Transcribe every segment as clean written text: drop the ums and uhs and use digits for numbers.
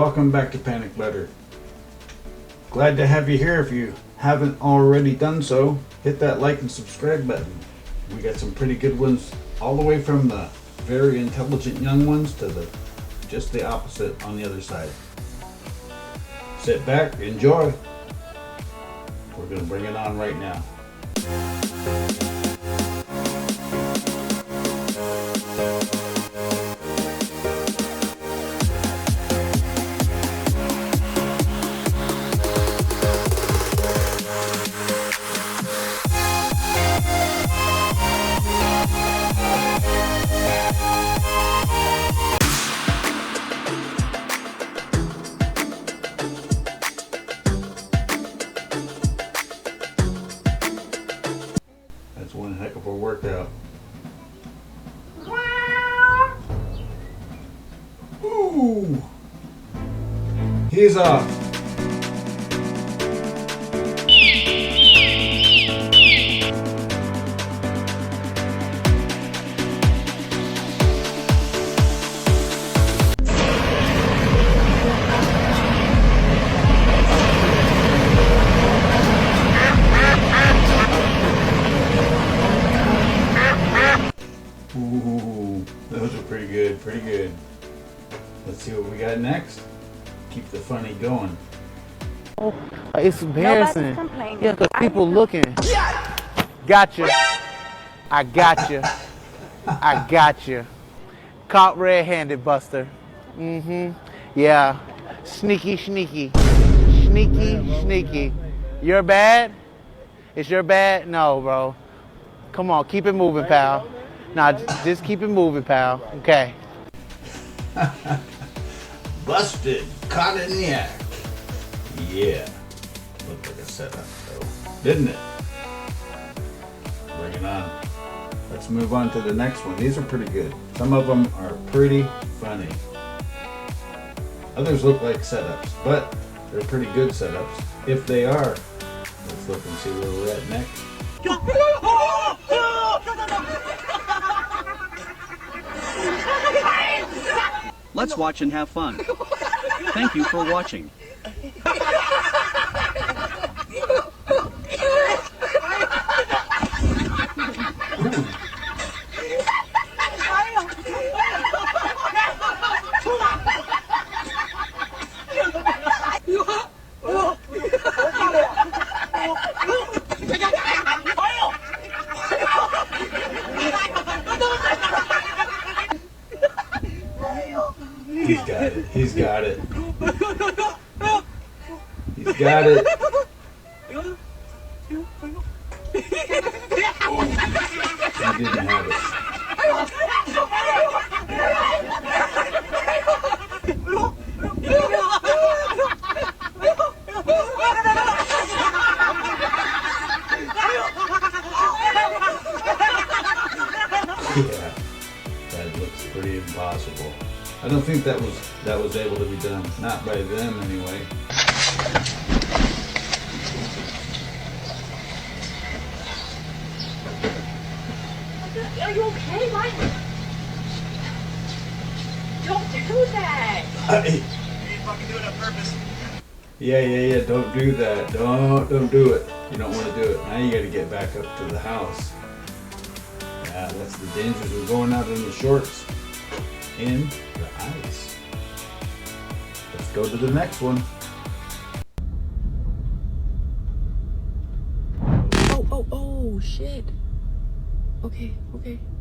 welcome back to Panic Butter. Glad to have you here. If you haven't already done so, hit that like and subscribe button. We got some pretty good ones, all the way from the very intelligent young ones to the just the opposite on the other side. Sit back, enjoy. We're going to bring it on right now. That's one heck of a workout. Ooh! He's off. Ooh, those are pretty good, pretty good. Let's see what we got next. Keep the funny going. Oh, it's embarrassing. Yeah, because people looking. Gotcha. I got you. I got you. Caught red-handed, Buster. Yeah. Sneaky, sneaky. Sneaky, sneaky. You're bad? It's your bad? No, bro. Come on, keep it moving, pal. Nah, just keep it moving, pal. Okay. Busted. Caught in the act. Yeah. Looked like a setup, though. Didn't it? Bring it on. Let's move on to the next one. These are pretty good. Some of them are pretty funny. Others look like setups, but they're pretty good setups. If they are, let's look and see where we're at next. Let's watch and have fun. Thank you for watching. He's got it. He's got it. He's got it. He didn't have it. Yeah, that looks pretty impossible. I don't think that was able to be done. Not by them anyway. Are you okay? Why? Don't do that. You fucking do it on purpose. Yeah. Don't do that. Don't do it. You don't want to do it. Now you got to get back up to the house. Yeah, that's the dangers of going out in the shorts. In the ice. Let's go to the next one. Oh, shit. Okay.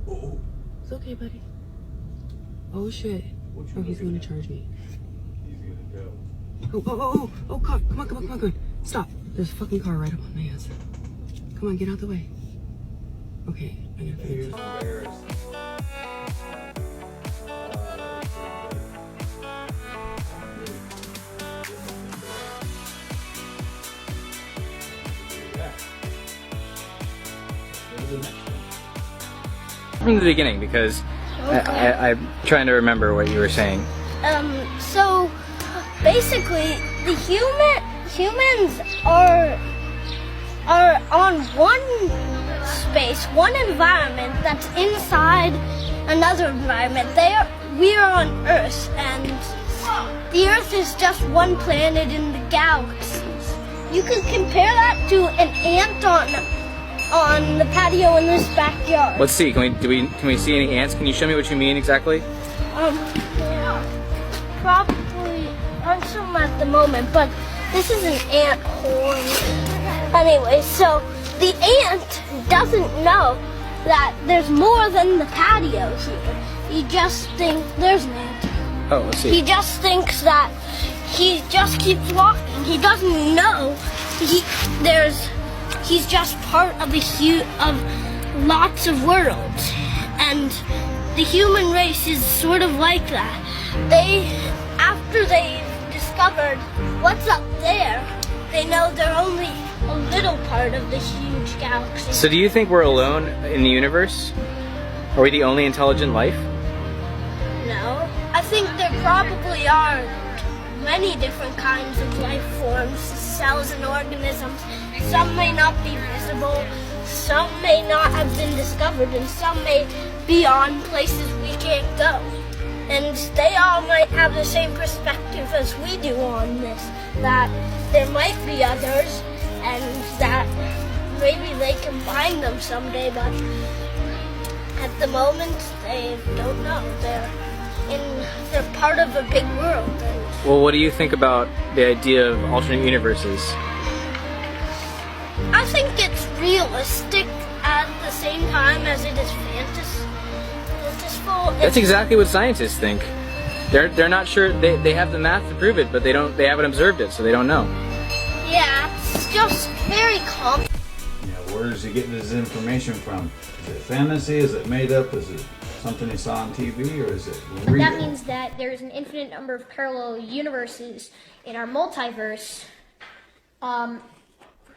Oh. It's okay, buddy. Oh, shit. Oh, he's gonna charge me. He's gonna go. Oh, car. Come on. Stop. There's a fucking car right up on my ass. Come on, get out the way. Okay, I gotta figure it out. Embarrassed. From the beginning, because I'm trying to remember what you were saying. So basically the humans are on one space, one environment that's inside another environment. We are on Earth, and The Earth is just one planet in the galaxy. You could compare that to an ant on the patio in this backyard. Let's see. Can we see any ants? Can you show me what you mean exactly? Yeah, probably aren't some at the moment, but this is an ant horn. Anyway, so the ant doesn't know that there's more than the patio here. He just thinks there's an ant. Oh, let's see. He just thinks that he just keeps walking. He doesn't know he's just part of of lots of worlds, and the human race is sort of like that. After they discovered what's up there, they know they're only a little part of the huge galaxy. So do you think we're alone in the universe? Are we the only intelligent life? No, I think there probably are many different kinds of life forms, cells and organisms. Some may not be visible, some may not have been discovered, and some may be on places we can't go. And they all might have the same perspective as we do on this, that there might be others, and that maybe they can find them someday, but at the moment they don't know. They're part of a big world. Well, what do you think about the idea of alternate universes? I think it's realistic at the same time as it is fantastical. That's exactly what scientists think. They're not sure. They have the math to prove it, but they haven't observed it, so they don't know. Yeah, it's just very complex. Yeah, where is he getting his information from? Is it fantasy? Is it made up? Is it something he saw on TV, or is it real? That means that there's an infinite number of parallel universes in our multiverse.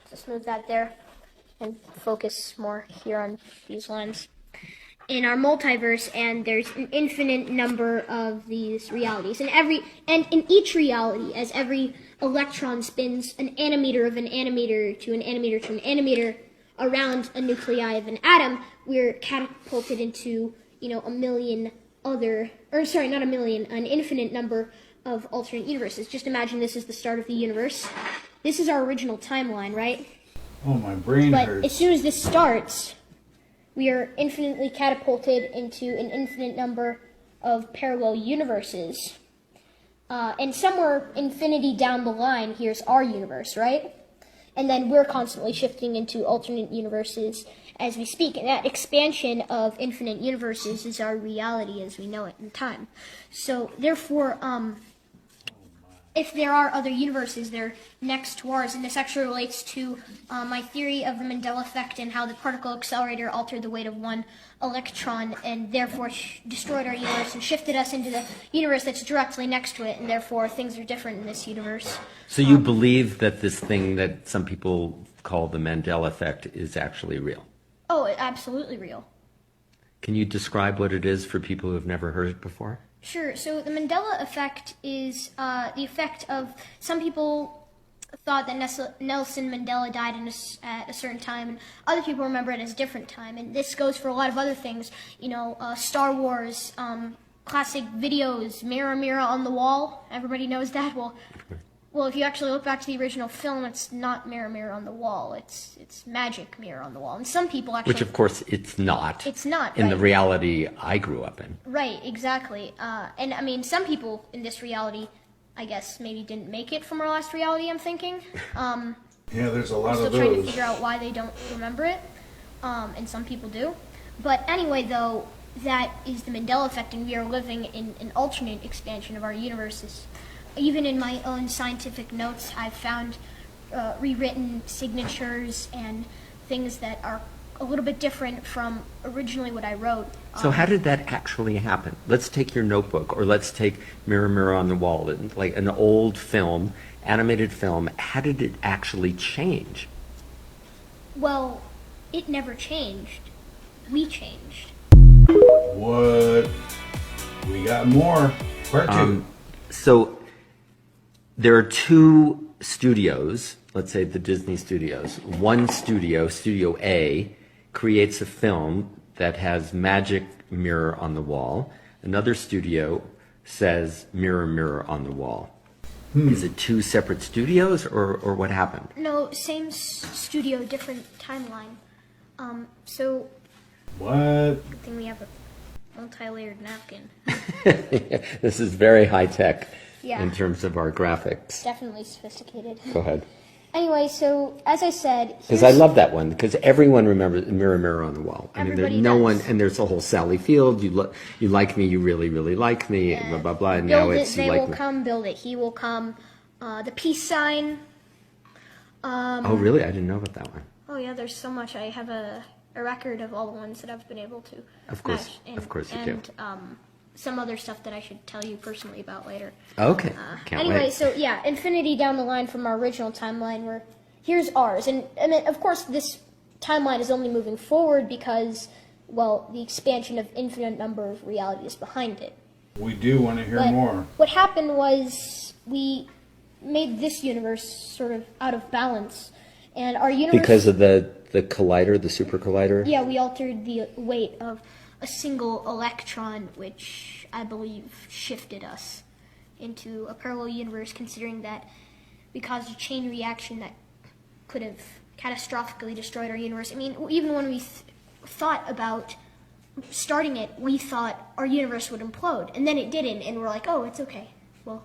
Just move that there and focus more here on these lines. In our multiverse, and there's an infinite number of these realities. And in each reality, as every electron spins an animator of an animator to an animator to an animator around a nuclei of an atom, we're catapulted into an infinite number of alternate universes. Just imagine this is the start of the universe. This is our original timeline, right? Oh, my brain But hurts. as soon as this starts, we are infinitely catapulted into an infinite number of parallel universes. And somewhere infinity down the line, here's our universe, right? And then we're constantly shifting into alternate universes as we speak. And that expansion of infinite universes is our reality as we know it in time. So therefore, if there are other universes, they're next to ours. And this actually relates to my theory of the Mandela effect and how the particle accelerator altered the weight of one electron and therefore destroyed our universe and shifted us into the universe that's directly next to it. And therefore, things are different in this universe. So you believe that this thing that some people call the Mandela effect is actually real? Oh, it's absolutely real. Can you describe what it is for people who have never heard it before? Sure. So the Mandela effect is the effect of some people thought that Nelson Mandela died at a certain time, and other people remember it as a different time. And this goes for a lot of other things. Star Wars, classic videos, Mirror, Mirror on the Wall. Everybody knows that. Well, if you actually look back to the original film, it's not Mirror, Mirror on the Wall. It's Magic Mirror on the Wall. And some people actually... Which, of course, it's not. It's not, in right. the reality I grew up in. Right, exactly. And, I mean, some people in this reality, I guess, maybe didn't make it from our last reality, I'm thinking. Yeah, there's a lot I'm of still trying to those. figure out why they don't remember it, and some people do. But anyway, though, that is the Mandela effect, and we are living in an alternate expansion of our universes. Even in my own scientific notes, I've found rewritten signatures and things that are a little bit different from originally what I wrote. So how did that actually happen? Let's take your notebook, or let's take Mirror, Mirror on the Wall, like an old film, animated film. How did it actually change? Well, it never changed. We changed. What? We got more. Part two. So there are two studios, let's say the Disney studios. One studio, Studio A, creates a film that has Magic Mirror on the Wall. Another studio says Mirror, Mirror on the Wall? Is it two separate studios, or what happened? No, same studio, different timeline. So What? good thing we have a multi-layered napkin. This is very high tech Yeah. in terms of our graphics. Definitely sophisticated. Go ahead. Anyway, so as I said, Because I love that one, because everyone remembers Mirror, Mirror on the Wall. I mean, Everybody no does. one, and there's the whole Sally Field, you like me, you really, really like me, blah, blah, blah, and now build it's it, you they like will me. come, build it, he will come. The peace sign. Oh, really? I didn't know about that one. Oh yeah, there's so much. I have a record of all the ones that I've been able to Of course, match. of course you do. And some other stuff that I should tell you personally about later. Okay, can't Anyway, wait. so yeah, infinity down the line from our original timeline, where here's ours, and then, of course this timeline is only moving forward because, well, the expansion of infinite number of realities behind it. We do want to hear But more. what happened was we made this universe sort of out of balance, and our universe Because of the collider, the super collider? yeah, we altered the weight of a single electron, which I believe shifted us into a parallel universe, considering that we caused a chain reaction that could have catastrophically destroyed our universe. I mean, even when we thought about starting it, we thought our universe would implode, and then it didn't, and we're like, oh, it's okay. Well,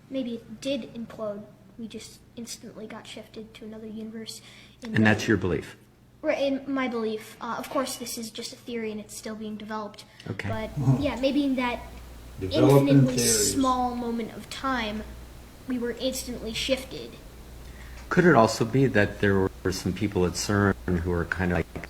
maybe it did implode. We just instantly got shifted to another universe. And that's your belief? Right, in my belief. Of course, this is just a theory and it's still being developed. Okay. But yeah, maybe in that Developing infinitely theories. small moment of time, we were instantly shifted. Could it also be that there were some people at CERN who are kind of like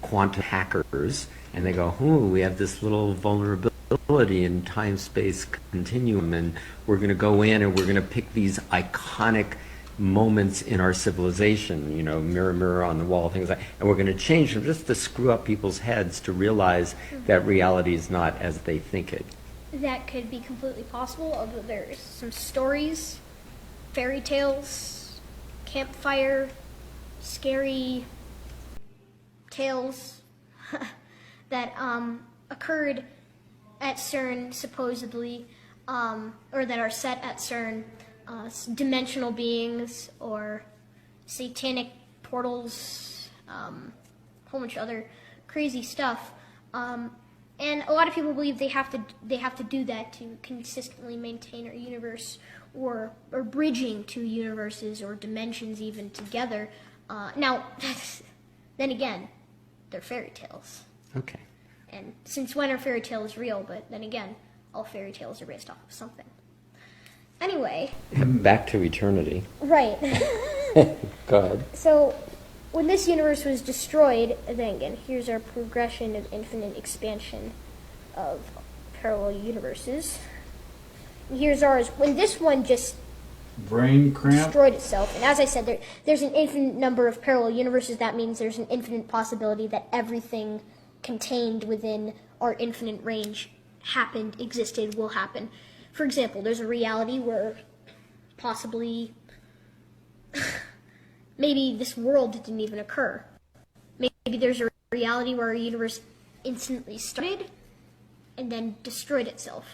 quantum hackers, and they go, we have this little vulnerability in time-space continuum, and we're going to go in and we're going to pick these iconic moments in our civilization, Mirror, Mirror on the Wall, things like that, and we're going to change them just to screw up people's heads to realize that reality is not as they think it. That could be completely possible, although there's some stories, fairy tales, campfire, scary tales that occurred at CERN, supposedly, or that are set at CERN. Dimensional beings or satanic portals, a whole bunch of other crazy stuff, and a lot of people believe they have to do that to consistently maintain our universe, or bridging two universes or dimensions even together. Now, then again, they're fairy tales. Okay. And since when are fairy tales real? But then again, all fairy tales are based off of something. Anyway. Back to eternity. Right. Go ahead. So, when this universe was destroyed, then again, here's our progression of infinite expansion of parallel universes. And here's ours. When this one just Brain cramp? destroyed itself, and as I said, there's an infinite number of parallel universes. That means there's an infinite possibility that everything contained within our infinite range happened, existed, will happen. For example, there's a reality where possibly maybe this world didn't even occur. Maybe there's a reality where our universe instantly started and then destroyed itself.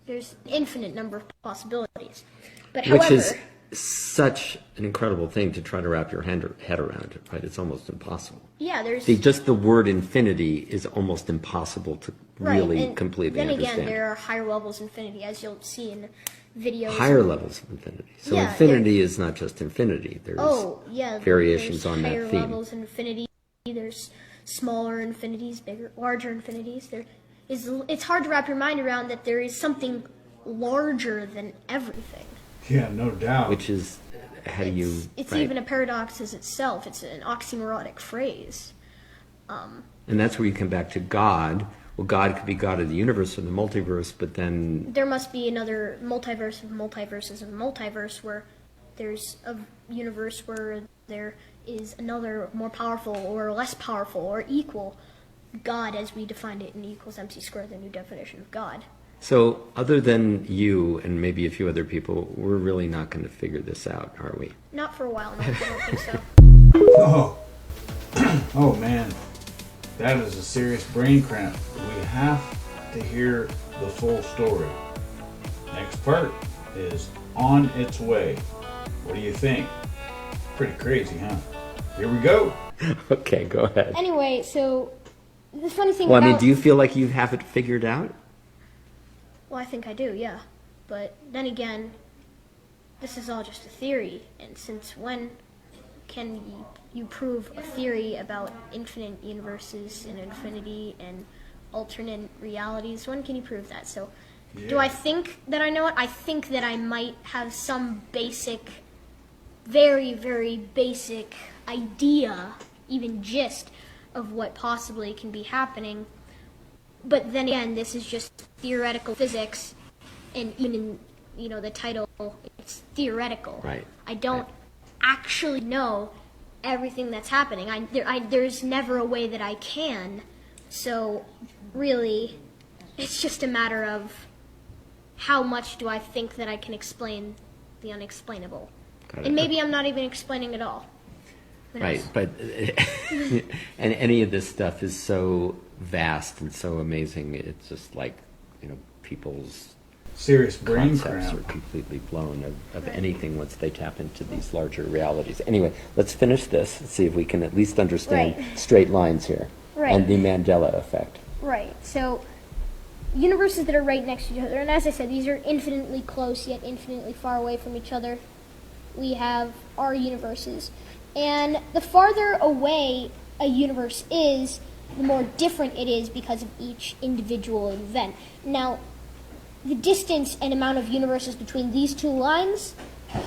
There's an infinite number of possibilities. But Which however, is such an incredible thing to try to wrap your head around, right? It's almost impossible. yeah, there's Just the word infinity is almost impossible to really and completely then understand. again, there are higher levels of infinity, as you'll see in videos. Higher levels of infinity. So Yeah, infinity is not just infinity. There's variations there's on that higher theme. levels of infinity. There's smaller infinities, larger infinities. It's hard to wrap your mind around that there is something larger than everything. Yeah, no doubt. Which is, how do you... It's right. even a paradox as itself. It's an oxymoronic phrase. And that's where you come back to God. Well, God could be God of the universe or the multiverse, but then... There must be another multiverse of multiverses of multiverse where there's a universe where there is another more powerful or less powerful or equal God as we defined it in E = MC², the new definition of God. So, other than you and maybe a few other people, we're really not going to figure this out, are we? Not for a while, no, I don't think so. Oh. Oh, man. That is a serious brain cramp. We have to hear the full story. next part is on its way. What do you think? Pretty crazy, huh? Here we go. Okay, go ahead. Anyway, so the funny thing Well, about... I mean, do you feel like you have it figured out? Well, I think I do, yeah. But then again, this is all just a theory, and since when can you prove a theory about infinite universes and infinity and alternate realities? When can you prove that? So, do I think that I know it? I think that I might have some basic, very, very basic idea, even gist, of what possibly can be happening. But then again, this is just theoretical physics, and even in, the title, it's theoretical. Right. I don't actually know everything that's happening. There's never a way that I can. So, really, it's just a matter of how much do I think that I can explain the unexplainable. And maybe I'm not even explaining at all. Right, but and any of this stuff is so vast and so amazing. It's just like, people's Serious brain concepts cramp. are completely blown of anything once they tap into these larger realities. Anyway, let's finish this and see if we can at least understand straight lines here and the Mandela effect. Right, so universes that are right next to each other, and as I said, these are infinitely close yet infinitely far away from each other. We have our universes. And the farther away a universe is, the more different it is because of each individual event. Now, the distance and amount of universes between these two lines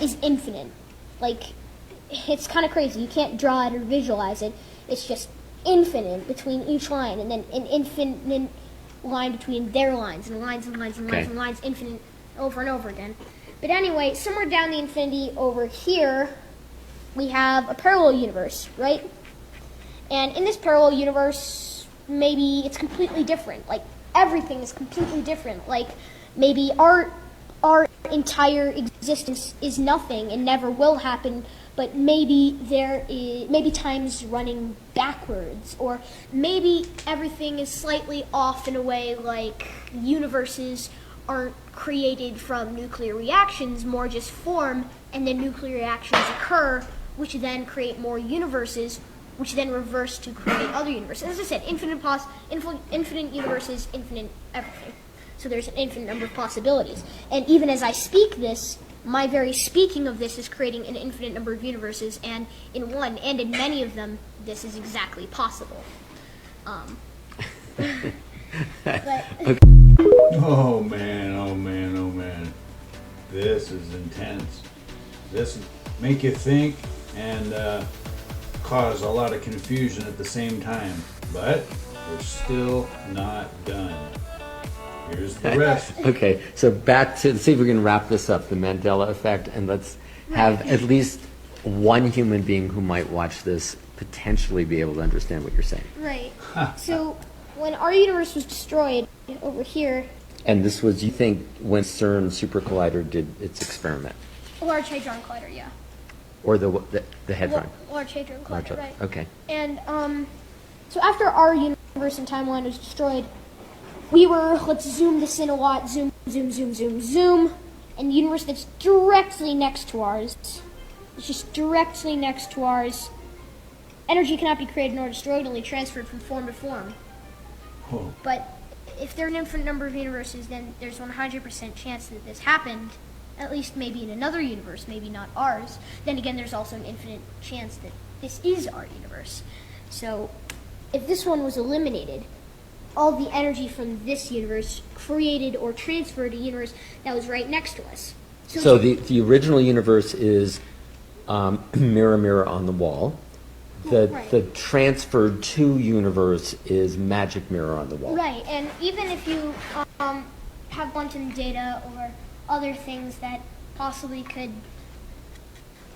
is infinite. Like, it's kind of crazy. You can't draw it or visualize it. It's just infinite between each line, and then an infinite line between their lines, and lines and lines and lines and lines, infinite over and over again. But anyway, somewhere down the infinity over here, we have a parallel universe, right? And in this parallel universe, maybe it's completely different. Like, everything is completely different. Like, maybe our entire existence is nothing and never will happen, but maybe time's running backwards, or maybe everything is slightly off in a way, like universes aren't created from nuclear reactions, more just form, and then nuclear reactions occur, which then create more universes, which then reverse to create other universes. As I said, infinite universes, infinite everything. So there's an infinite number of possibilities. And even as I speak this, my very speaking of this is creating an infinite number of universes, and in one, and in many of them, this is exactly possible. But Oh man, oh man, oh man. This is intense. This make you think and cause a lot of confusion at the same time. But we're still not done. Here's the rest. Okay, so back to, see if we can wrap this up, the Mandela effect, and let's have at least one human being who might watch this potentially be able to understand what you're saying. Right. So when our universe was destroyed over here, and this was, you think, when CERN Super Collider did its experiment? Large Hadron Collider, yeah. Or the Hadron? Large Hadron Collider, right. Okay. And so after our universe and timeline was destroyed, we were, let's zoom this in a lot, zoom, zoom, zoom, zoom, zoom, and the universe that's directly next to ours, it's just directly next to ours, energy cannot be created nor destroyed, only transferred from form to form. Oh. But if there are an infinite number of universes, then there's 100% chance that this happened, at least maybe in another universe, maybe not ours. Then again, there's also an infinite chance that this is our universe. So if this one was eliminated, all the energy from this universe created or transferred a universe that was right next to us. So the original universe is mirror, mirror on the wall. The transferred to universe is magic mirror on the wall. Right, and even if you have quantum data or other things that possibly could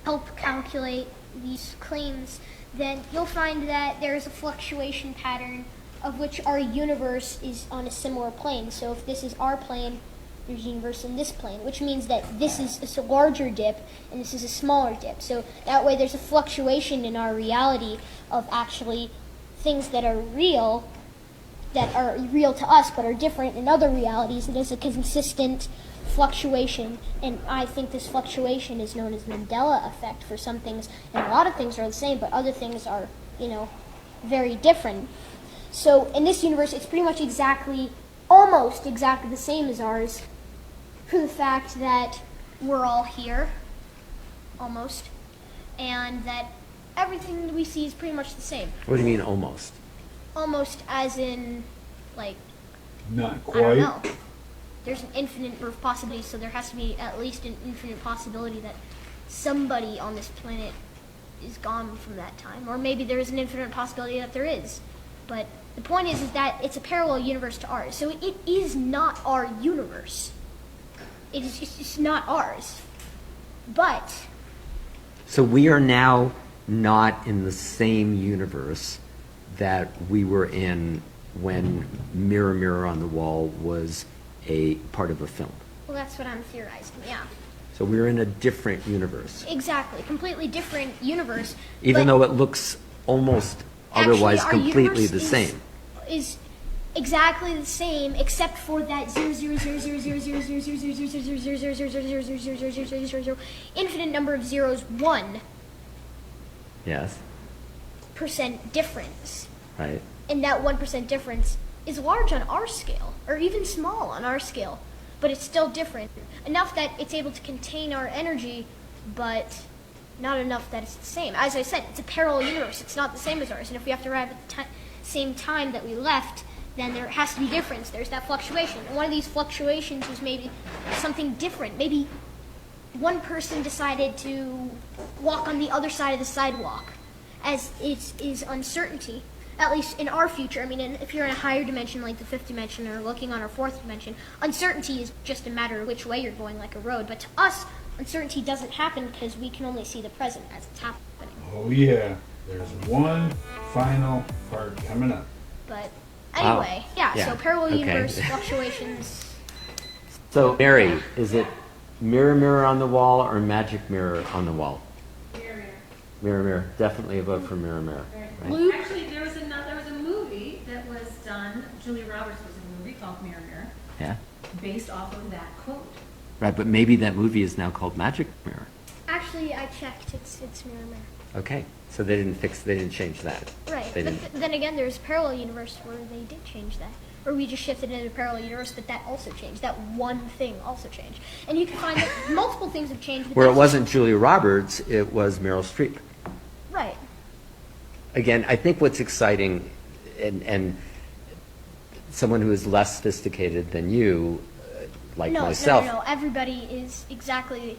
help calculate these claims, then you'll find that there's a fluctuation pattern of which our universe is on a similar plane. So if this is our plane, there's a universe in this plane, which means that this is a larger dip and this is a smaller dip. So that way there's a fluctuation in our reality of actually things that are real to us but are different in other realities. It is a consistent fluctuation, and I think this fluctuation is known as Mandela effect for some things, and a lot of things are the same, but other things are, very different. So in this universe, it's pretty much almost exactly the same as ours, for the fact that we're all here, almost, and that everything that we see is pretty much the same. What do you mean almost? Almost as in, Not I don't quite. know. There's an infinite number of possibilities, so there has to be at least an infinite possibility that somebody on this planet is gone from that time. Or maybe there is an infinite possibility that there is. But the point is that it's a parallel universe to ours. So it is not our universe. It's just not ours. But... So we are now not in the same universe that we were in when Mirror, Mirror on the Wall was a part of a film. Well, that's what I'm theorizing, yeah. So we're in a different universe. Exactly, completely different universe. Even though it looks almost otherwise actually, our completely universe the same. Is exactly the same, except for that 0.000000000000000000000000000 infinite number of zeros, 1% Yes, difference. right. And that 1% difference is large on our scale, or even small on our scale, but it's still different. Enough that it's able to contain our energy, but not enough that it's the same. As I said, it's a parallel universe. It's not the same as ours. And if we have to arrive at the same time that we left, then there has to be difference. There's that fluctuation. And one of these fluctuations is maybe something different. Maybe one person decided to walk on the other side of the sidewalk, as it is uncertainty. At least in our future. I mean, if you're in a higher dimension like the 5th dimension or looking on our 4th dimension, uncertainty is just a matter of which way you're going, like a road. But to us, uncertainty doesn't happen because we can only see the present as it's happening. Oh yeah, there's one final part coming up. But anyway, Yeah, so parallel okay. universe fluctuations. So Mary, is it Mirror, Mirror on the Wall or Magic Mirror on the Wall? Mirror. Mirror, Mirror. Definitely a vote for Mirror, Mirror. Right? Luke? Actually, there was a movie that was done. Julia Roberts was in a movie called Mirror Mirror, Yeah. based off of that quote. Right, but maybe that movie is now called Magic Mirror. Actually, I checked. It's mirror mirror. Okay, so they didn't change that. Right. They But didn't. then again, there's a parallel universe where they did change that. Or we just shifted into a parallel universe, but that also changed. That one thing also changed. And you can find that multiple things have changed. but Where it that's- wasn't Julia Roberts, it was Meryl Streep. Right. Again, I think what's exciting, and someone who is less sophisticated than you, like myself. No. Everybody is exactly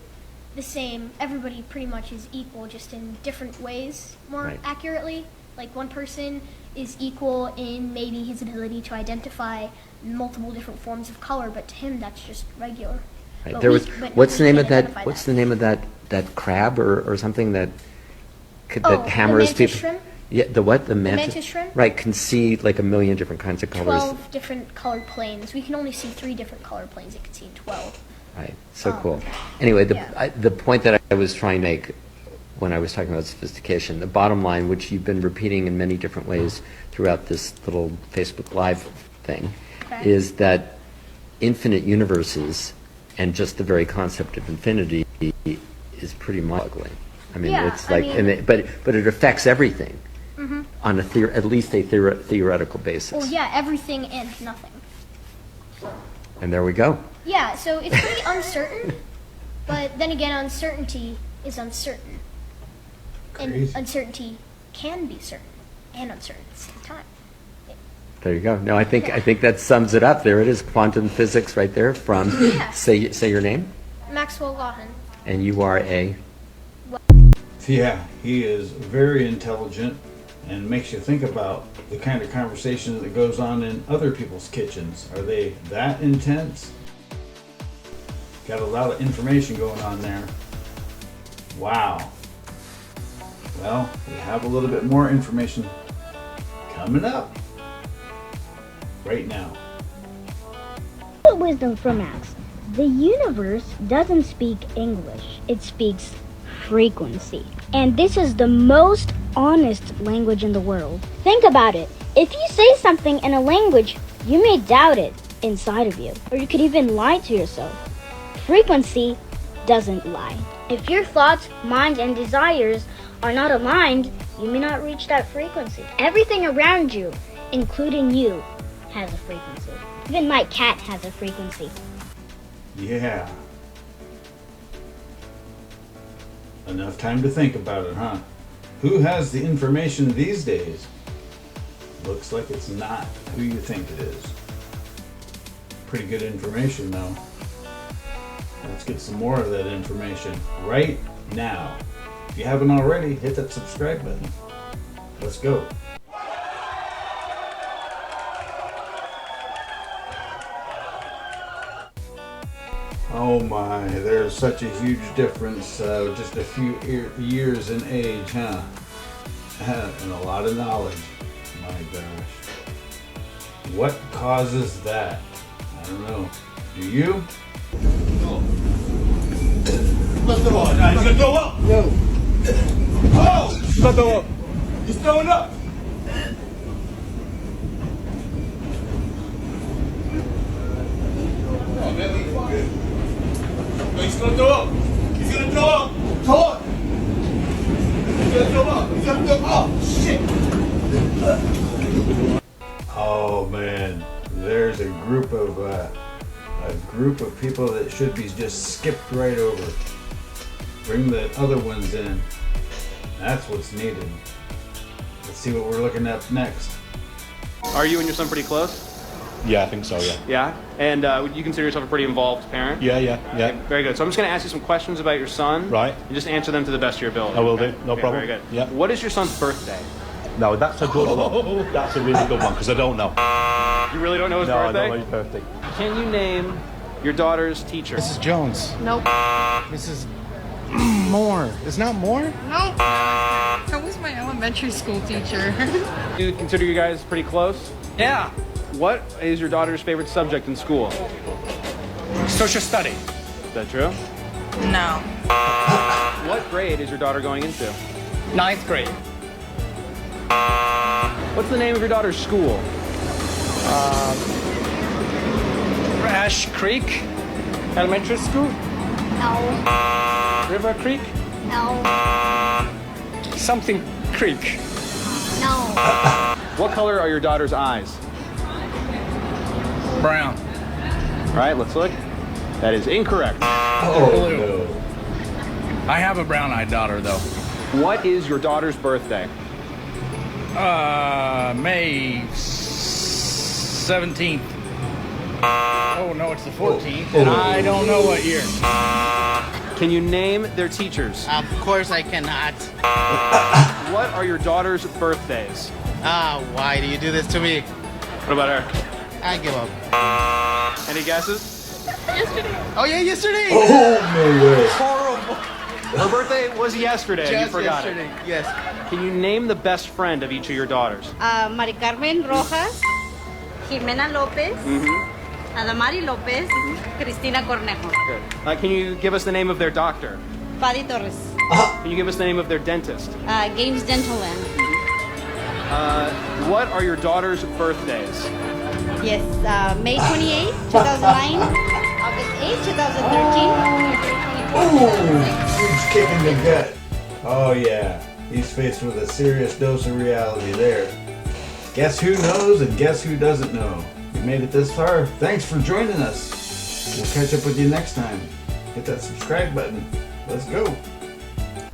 the same. Everybody pretty much is equal, just in different ways, more Right. accurately. Like one person is equal in maybe his ability to identify multiple different forms of color, but to him that's just regular. Right. But There we- was but what's the we name can't of that? identify What's that. the name of that crab or something that Oh, that the hammers mantis people? shrimp? Yeah, the what? The mantis. mantis shrimp? Right, can see like a million different kinds of colors. 12 different colored planes. We can only see 3 different colored planes. It can see 12. Right, so cool. Anyway, yeah. the point that I was trying to make when I was talking about sophistication, the bottom line, which you've been repeating in many different ways throughout this little Facebook Live thing, Okay. is that infinite universes and just the very concept of infinity is pretty mind-boggling. I mean, Yeah, it's I like, mean- but it affects everything on at least a theoretical basis. Well, yeah, everything and nothing. And there we go. Yeah, so it's pretty uncertain, but then again, uncertainty is uncertain. And Crazy. uncertainty can be certain and uncertain at the same time. There you go. No, I think that sums it up. There it is, quantum physics right there from, Yeah. say your name, Max Laughlin. and you are a, Yeah, he is very intelligent and makes you think about the kind of conversation that goes on in other people's kitchens. Are they that intense? Got a lot of information going on there. Wow. Well, we have a little bit more information coming up right now. Wisdom from Max. The universe doesn't speak English, it speaks frequency. And this is the most honest language in the world. Think about it. If you say something in a language, you may doubt it inside of you, or you could even lie to yourself. frequency doesn't lie. If your thoughts, minds, and desires are not aligned, you may not reach that frequency. Everything around you, including you, has a frequency. Even my cat has a frequency. Yeah. Enough time to think about it, huh? Who has the information these days? Looks like it's not who you think it is. Pretty good information, though. Let's get some more of that information right now. If you haven't already, hit that subscribe button. Let's go. Oh my, there's such a huge difference, just a few years in age, huh? And a lot of knowledge. My gosh. What causes that? I don't know. Do you? He's gonna throw up! No. Oh! He's gonna throw up! He's throwing up! Oh, man, he's gonna throw up! He's gonna throw up! Throw up! He's gonna throw up! He's gonna throw up! Oh, shit! Oh man, there's a group of people that should be just skipped right over. Bring the other ones in. That's what's needed. Let's see what we're looking at next. Are you and your son pretty close? Yeah, I think so, yeah. Yeah? And you consider yourself a pretty involved parent? Yeah. Okay, very good. So I'm just going to ask you some questions about your son. Right. And just answer them to the best of your ability. I will do, no okay, problem. Very good. Yeah. What is your son's birthday? No, that's a good one. That's a really good one, because I don't know. You really don't know his birthday? No, I don't know his birthday. Can you name your daughter's teacher? Mrs. Jones. Nope. Mrs. Moore. It's not Moore? Nope. So was my elementary school teacher. Do you consider you guys pretty close? Yeah. What is your daughter's favorite subject in school? Social study. Is that true? No. What grade is your daughter going into? 9th grade. What's the name of your daughter's school? Ash Creek Elementary School. No. River Creek. No. Something Creek. No. What color are your daughter's eyes? Brown. All right, let's look. That is incorrect. Blue. I have a brown-eyed daughter, though. What is your daughter's birthday? May 17th. Oh, no, it's the 14th, and I don't know what year. Can you name their teachers? Of course I cannot. What are your daughter's birthdays? Why do you do this to me? What about her? I give up. Any guesses? Yesterday. Oh yeah, yesterday. Oh, no way. Horrible. Her birthday was yesterday. Just you forgot yesterday. it. Yes. Can you name the best friend of each of your daughters? Mari Carmen Rojas, Jimena Lopez, Adamari Lopez, Cristina Cornejo. Good. Can you give us the name of their doctor? Fadi Torres. Can you give us the name of their dentist? Games Dental Land. What are your daughter's birthdays? Yes, May 28, 2009, August 8, 2013, Ooh, huge kick in the gut. Oh yeah, he's faced with a serious dose of reality there. Guess who knows and guess who doesn't know? You made it this far. Thanks for joining us. We'll catch up with you next time. Hit that subscribe button. Let's go.